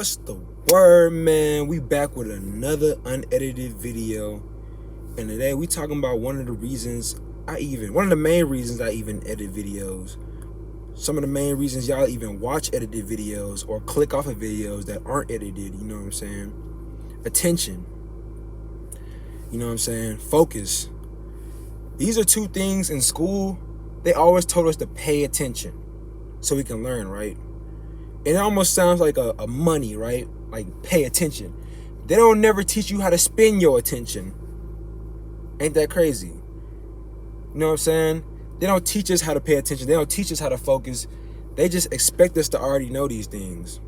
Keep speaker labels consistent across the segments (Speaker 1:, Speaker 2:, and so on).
Speaker 1: What's the word, man? We back with another unedited video, and today we talking about one of the main reasons I even edit videos. Some of the main reasons y'all even watch edited videos or click off of videos that aren't edited. You know what I'm saying? Attention. You know what I'm saying? Focus. These are two things in school. They always told us to pay attention so we can learn, right? It almost sounds like a money, right? Like pay attention. They don't never teach you how to spend your attention. Ain't that crazy? You know what I'm saying? They don't teach us how to pay attention. They don't teach us how to focus. They just expect us to already know these things.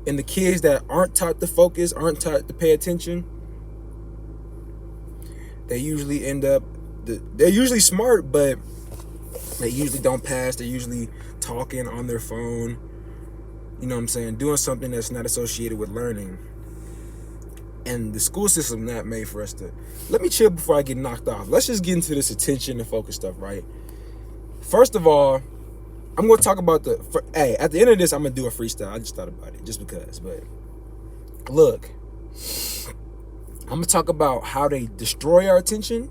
Speaker 1: And the kids that aren't taught to focus, aren't taught to pay attention, they usually end up, they're usually smart, but they usually don't pass. They're usually talking on their phone. You know what I'm saying? Doing something that's not associated with learning. And the school system not made for us to... Let me chill before I get knocked off. Let's just get into this attention and focus stuff, right? First of all, I'm going to talk about at the end of this, I'm going to do a freestyle. I just thought about it just because. But look, I'm going to talk about how they destroy our attention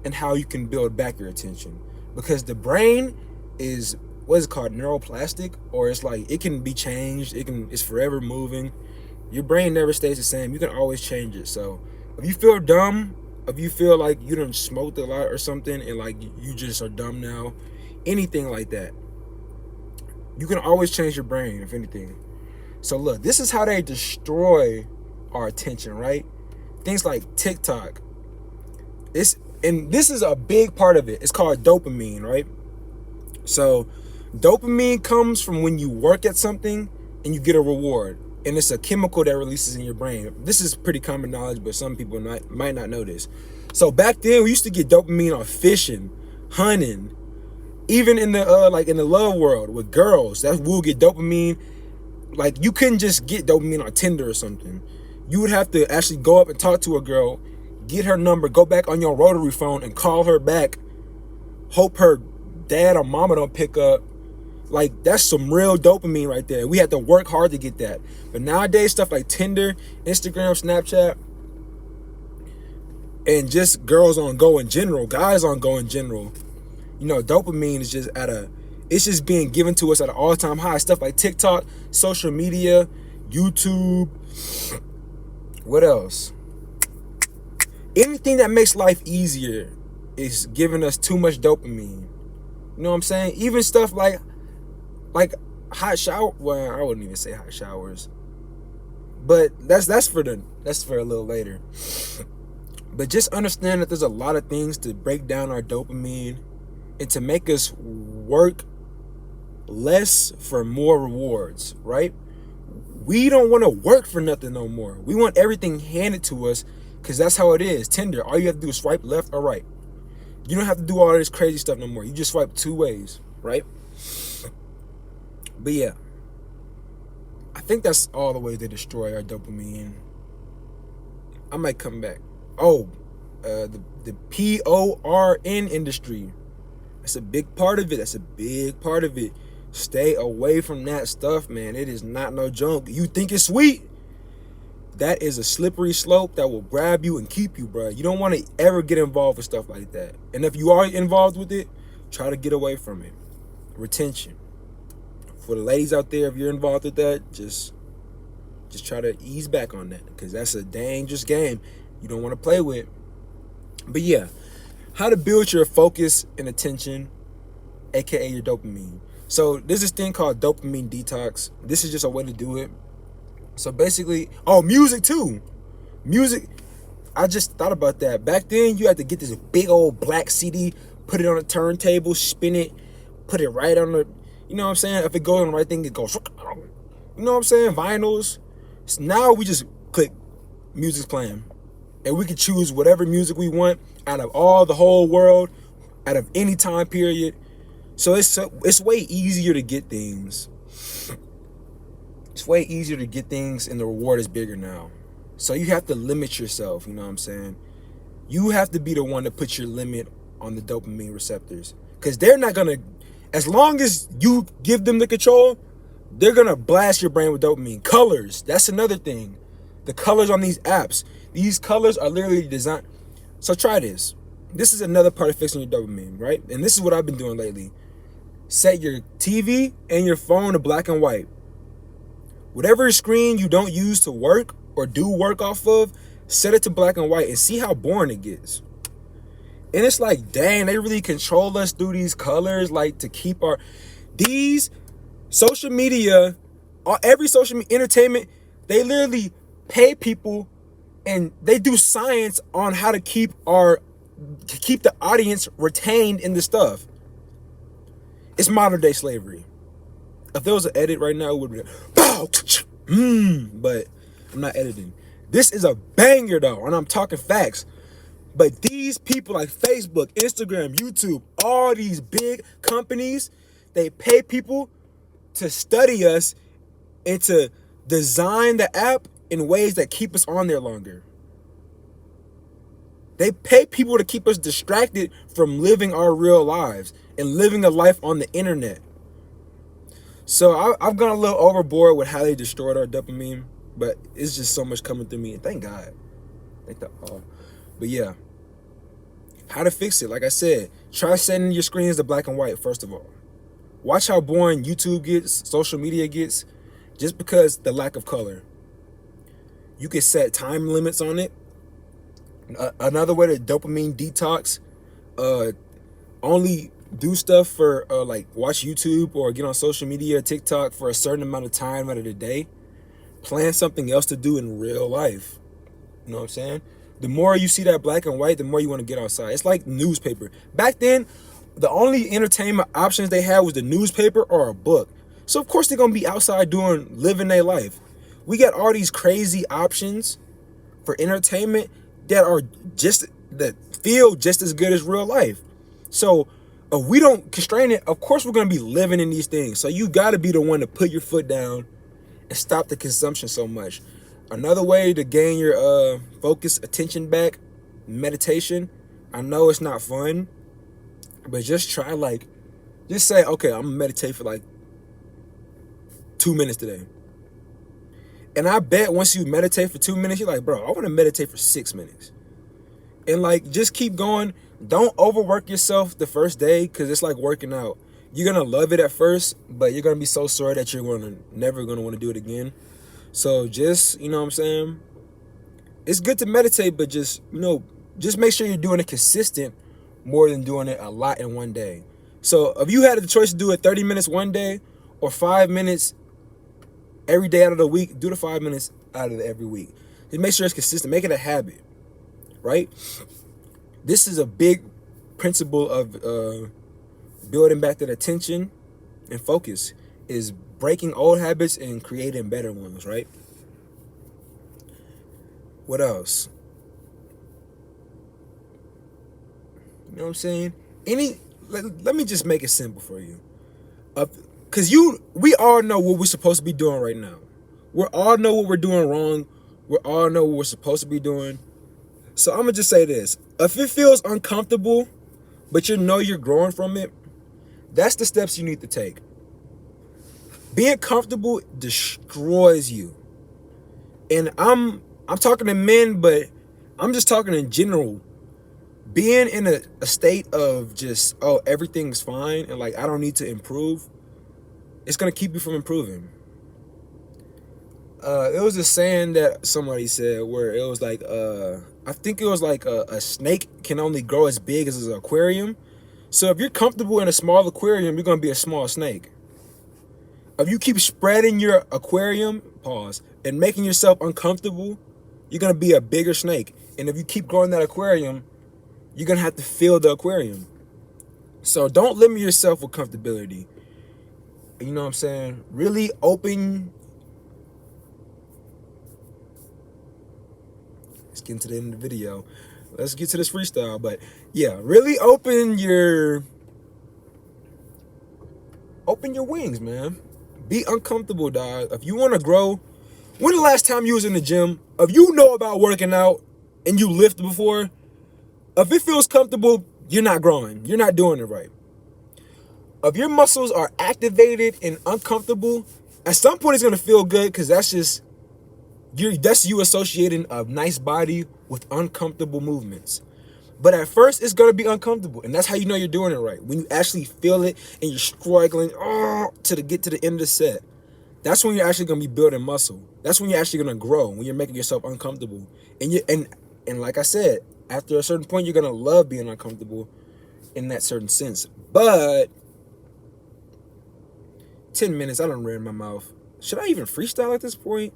Speaker 1: and how you can build back your attention. Because the brain is... what is it called, neuroplastic, or it's like it can be changed. It's forever moving. Your brain never stays the same. You can always change it. So if you feel dumb, if you feel like you done smoked a lot or something and like you just are dumb now, anything like that, you can always change your brain, if anything. So look, this is how they destroy our attention, right? Things like TikTok. This is a big part of it. It's called dopamine, right? So dopamine comes from when you work at something and you get a reward. And it's a chemical that releases in your brain. This is pretty common knowledge, but some people might not know this. So back then, we used to get dopamine on fishing, hunting, even in the in the love world with girls. We'll get dopamine. Like, you couldn't just get dopamine on Tinder or something. You would have to actually go up and talk to a girl, get her number, go back on your rotary phone and call her back. Hope her dad or mama don't pick up. Like, that's some real dopamine right there. We had to work hard to get that. But nowadays, stuff like Tinder, Instagram, Snapchat, and just girls on go in general, guys on go in general, you know, dopamine is just it's just being given to us at an all-time high. Stuff like TikTok, social media, YouTube, what else? Anything that makes life easier is giving us too much dopamine. You know what I'm saying? Even stuff like hot shower. Well, I wouldn't even say hot showers, but that's for a little later. But just understand that there's a lot of things to break down our dopamine and to make us work less for more rewards, right? We don't want to work for nothing no more. We want everything handed to us because that's how it is. Tinder, all you have to do is swipe left or right. You don't have to do all this crazy stuff no more. You just swipe two ways, right? But yeah, I think that's all the ways they destroy our dopamine. I might come back. Oh, the PORN industry. That's a big part of it. Stay away from that stuff, man. It is not no junk. You think it's sweet? That is a slippery slope that will grab you and keep you, bro. You don't want to ever get involved with stuff like that. And if you are involved with it, try to get away from it. Retention. For the ladies out there, if you're involved with that, just try to ease back on that, because that's a dangerous game you don't want to play with. But yeah, how to build your focus and attention, aka your dopamine. So there's this thing called dopamine detox. This is just a way to do it. So basically, music too. Music, I just thought about that. Back then, you had to get this big old black CD, put it on a turntable, spin it, put it right on the, you know what I'm saying? If it goes on the right thing, it goes, you know what I'm saying? Vinyls. So now we just click, music's playing. And we can choose whatever music we want out of all the whole world, out of any time period. So it's way easier to get things. It's way easier to get things, and the reward is bigger now. So you have to limit yourself, you know what I'm saying? You have to be the one to put your limit on the dopamine receptors. Because they're not going to, as long as you give them the control, They're gonna blast your brain with dopamine. Colors, that's another thing. The colors on these apps. These colors are literally designed. So try this. This is another part of fixing your dopamine, right? And this is what I've been doing lately. Set your TV and your phone to black and white. Whatever screen you don't use to work or do work off of, set it to black and white and see how boring it gets. And it's like, dang, they really control us through these colors, like to keep these social media, every social media entertainment, they literally pay people and they do science on how to keep the audience retained in the stuff. It's modern day slavery. If there was an edit right now, it would be bow, but I'm not editing. This is a banger though, and I'm talking facts. But these people like Facebook, Instagram, YouTube, all these big companies, they pay people to study us and to design the app in ways that keep us on there longer. They pay people to keep us distracted from living our real lives and living a life on the internet. So I've gone a little overboard with how they destroyed our dopamine, but it's just so much coming through me, and thank God. But yeah, how to fix it? Like I said, try setting your screens to black and white first of all. Watch how boring YouTube gets, social media gets, just because the lack of color. You can set time limits on it. Another way to dopamine detox, only do stuff for like watch YouTube or get on social media, TikTok for a certain amount of time out of the day. Plan something else to do in real life. You know what I'm saying? The more you see that black and white, the more you want to get outside. It's like newspaper. Back then, the only entertainment options they had was the newspaper or a book. So of course they're gonna be outside living their life. We got all these crazy options for entertainment that feel just as good as real life. So if we don't constrain it, of course we're gonna be living in these things. So you gotta be the one to put your foot down and stop the consumption so much. Another way to gain your focus, attention back, meditation. I know it's not fun, but just try just say, okay, I'm gonna meditate for like 2 minutes today. And I bet once you meditate for 2 minutes, you're like, bro, I want to meditate for 6 minutes. And like, just keep going. Don't overwork yourself the first day, because it's like working out. You're going to love it at first, but you're going to be so sore that you're never going to want to do it again. So just, you know what I'm saying? It's good to meditate, but just make sure you're doing it consistent more than doing it a lot in one day. So if you had the choice to do it 30 minutes one day or 5 minutes every day out of the week, do the 5 minutes out of every week. Just make sure it's consistent. Make it a habit, right? This is a big principle of building back that attention and focus, is breaking old habits and creating better ones, right? What else? You know what I'm saying? Let me just make it simple for you. Because we all know what we're supposed to be doing right now. We all know what we're doing wrong. We all know what we're supposed to be doing. So I'm going to just say this. If it feels uncomfortable, but you know you're growing from it, that's the steps you need to take. Being comfortable destroys you. And I'm talking to men, but I'm just talking in general. Being in a state of just, oh, everything's fine and like I don't need to improve, it's going to keep you from improving. It was a saying that somebody said where it was like, I think it was like a snake can only grow as big as an aquarium. So if you're comfortable in a small aquarium, you're going to be a small snake. If you keep spreading your aquarium, and making yourself uncomfortable, you're going to be a bigger snake. And if you keep growing that aquarium, you're going to have to fill the aquarium. So don't limit yourself with comfortability. You know what I'm saying? Really open. Let's get into the end of the video. Let's get to this freestyle. But yeah, really open your wings, man. Be uncomfortable, dog. If you want to grow, when the last time you was in the gym? If you know about working out and you lift before, if it feels comfortable, you're not growing. You're not doing it right. If your muscles are activated and uncomfortable, At some point, it's gonna feel good because that's you associating a nice body with uncomfortable movements. But at first, it's gonna be uncomfortable, and that's how you know you're doing it right. When you actually feel it and you're struggling to get to the end of the set, that's when you're actually gonna be building muscle. That's when you're actually gonna grow. When you're making yourself uncomfortable, and like I said, after a certain point, you're gonna love being uncomfortable in that certain sense. But 10 minutes, I done ran my mouth. Should I even freestyle at this point?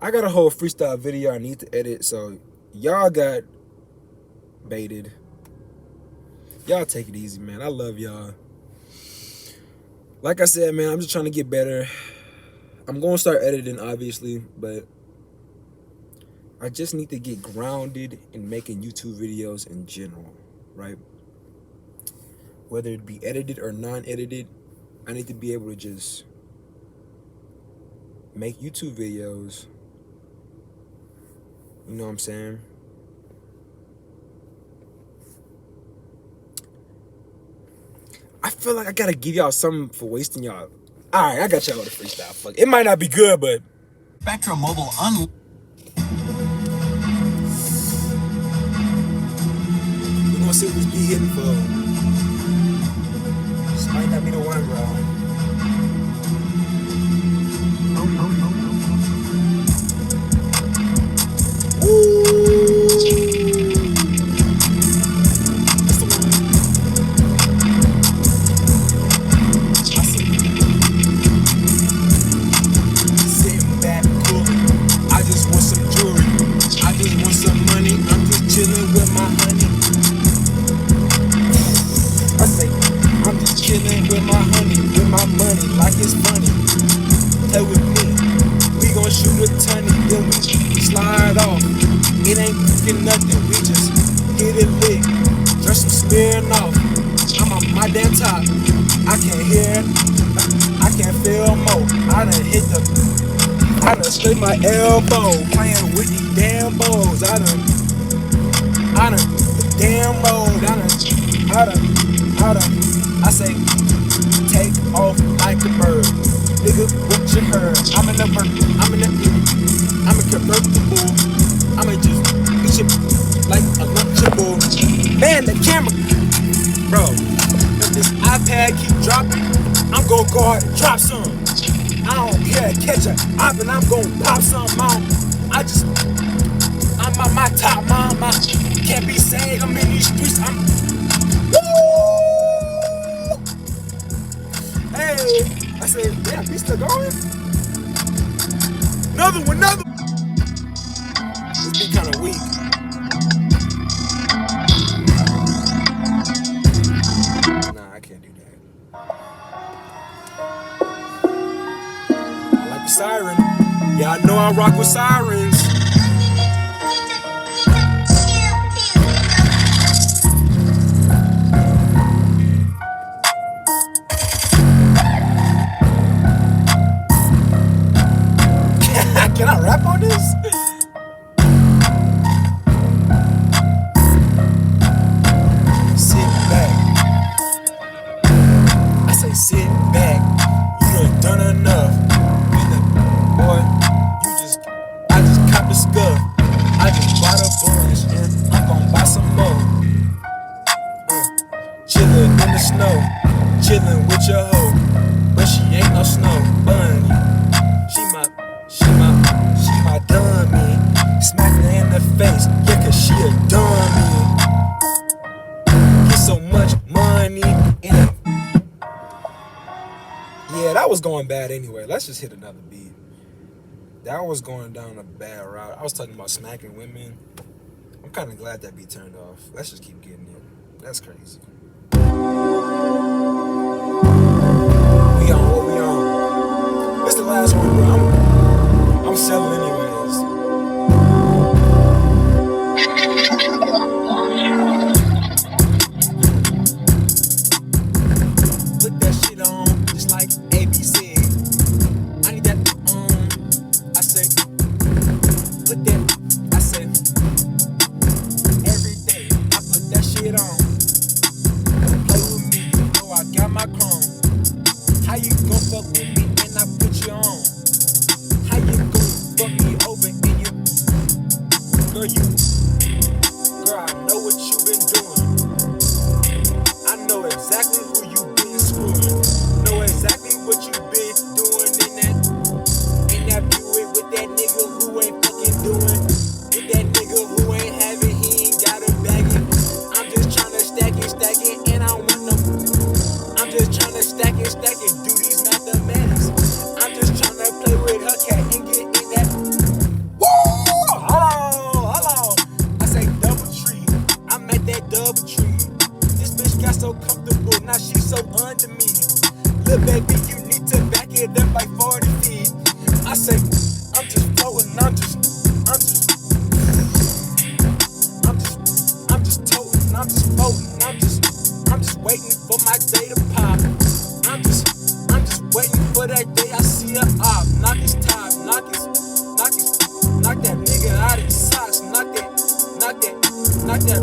Speaker 1: I got a whole freestyle video I need to edit, so y'all got baited. Y'all take it easy, man. I love y'all. Like I said, man, I'm just trying to get better. I'm going to start editing, obviously, but I just need to get grounded in making YouTube videos in general, right? Whether it be edited or non-edited, I need to be able to just make YouTube videos. You know what I'm saying? I feel like I gotta give y'all something for wasting y'all. Alright, I got y'all with a freestyle. Fuck. It might not be good, but
Speaker 2: Spectrum Mobile
Speaker 1: we're gonna see what this beat hitting for. This might not be the one, bro. With my honey, with my money, like it's funny. Play with me, we gon' shoot a tunny, then we slide off. It ain't cooking nothing, we just get it lit. Dress some smearing off. I'm on my damn top. I can't hear, I can't feel more. I done scraped my elbow, playing with these damn balls. I done, the damn road. I say, take off like a bird. Nigga, what you heard? I'm a convertible. I'ma just eat you like a Lunchable. Man, the camera, bro. If this iPad keep dropping, I'm gonna go hard and drop some. I don't care, catch a op and I'm gonna pop some. I'm on my top, mama. Can't be saved. I'm in these streets. Hey, I said, damn, we still going? Another one. This be kind of weak. Nah, I can't do that. I like the siren. Yeah, I know I rock with sirens. Can I rap on this? Sit back. I say sit back. You done enough. Boy, I just copped a scuff. I just bought a bunch and I'm gon' buy some more. Chillin' in the snow, chillin' with your hoe, but she ain't no snow bunny. She my dummy. Smack her in the face, yeah, cause she a dummy. Get so much money in it. Yeah, that was going bad anyway. Let's just hit another beat. That was going down a bad route. I was talking about smacking women. I'm kind of glad that beat turned off. Let's just keep getting it. That's crazy. We on. It's the last one, bro. I'm selling anyways. Put that shit on, just like ABC. I need that I say, put that, I say, every day I put that shit on. Don't play with me, you know I got my chrome. How you gon' fuck with me and I put you on? over in you. Girl, girl, I know what you been doing. I know exactly who you been screwing. Know exactly what you been doing in that Buick with that nigga who ain't fucking doing. With that nigga who ain't having, he ain't got a bag it. I'm just tryna stack it, and I want no. I'm just tryna stack it, do these mathematics. I'm just tryna play with her cat and get in that. Woo! Hold on. I say Doubletree. I'm at that Doubletree. This bitch got so comfortable, now she's so under me. Little baby, you need to back it up like 40 feet. I say, I'm just floating, I'm just toting, I'm just floating, I'm just waiting for my day to pop. I'm just waiting for that day I see her up. Knock his top, knock that nigga out his socks, knock that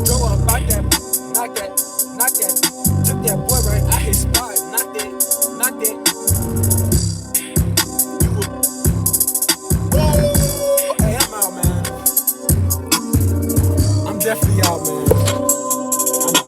Speaker 1: drawer up out that, knock that, took that boy right out his spot, knock that. Woo! Hey, I'm out, man. I'm definitely out, man.